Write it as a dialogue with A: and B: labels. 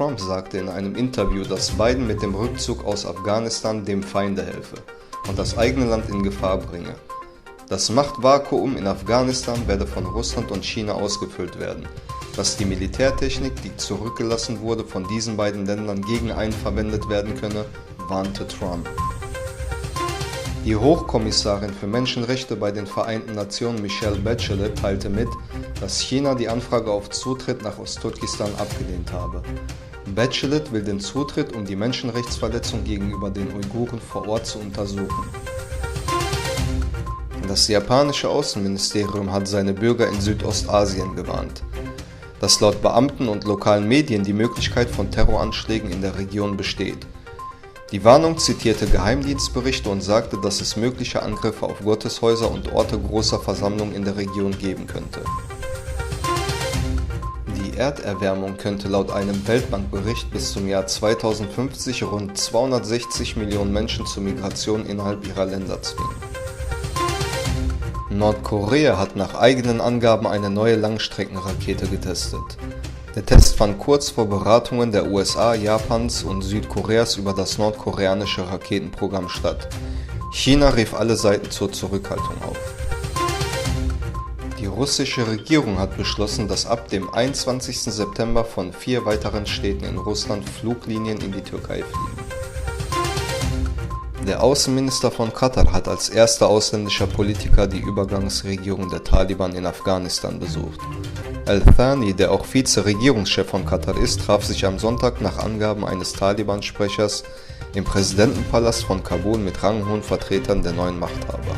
A: Trump sagte in einem Interview, dass Biden mit dem Rückzug aus Afghanistan dem Feinde helfe und das eigene Land in Gefahr bringe. Das Machtvakuum in Afghanistan werde von Russland und China ausgefüllt werden, dass die Militärtechnik, die zurückgelassen wurde, von diesen beiden Ländern gegen einen verwendet werden könne, warnte Trump. Die Hochkommissarin für Menschenrechte bei den Vereinten Nationen Michelle Bachelet teilte mit, dass China die Anfrage auf Zutritt nach Ostturkestan abgelehnt habe. Bachelet will den Zutritt, um die Menschenrechtsverletzung gegenüber den Uiguren vor Ort zu untersuchen. Das japanische Außenministerium hat seine Bürger in Südostasien gewarnt, dass laut Beamten und lokalen Medien die Möglichkeit von Terroranschlägen in der Region besteht. Die Warnung zitierte Geheimdienstberichte und sagte, dass es mögliche Angriffe auf Gotteshäuser und Orte großer Versammlungen in der Region geben könnte. Die Erderwärmung könnte laut einem Weltbankbericht bis zum Jahr 2050 rund 260 Millionen Menschen zur Migration innerhalb ihrer Länder zwingen. Nordkorea hat nach eigenen Angaben eine neue Langstreckenrakete getestet. Der Test fand kurz vor Beratungen der USA, Japans und Südkoreas über das nordkoreanische Raketenprogramm statt. China rief alle Seiten zur Zurückhaltung auf. Die russische Regierung hat beschlossen, dass ab dem 21. September von 4 weiteren Städten in Russland Fluglinien in die Türkei fliegen. Der Außenminister von Katar hat als erster ausländischer Politiker die Übergangsregierung der Taliban in Afghanistan besucht. Al-Thani, der auch Vize-Regierungschef von Katar ist, traf sich am Sonntag nach Angaben eines Taliban-Sprechers im Präsidentenpalast von Kabul mit ranghohen Vertretern der neuen Machthaber.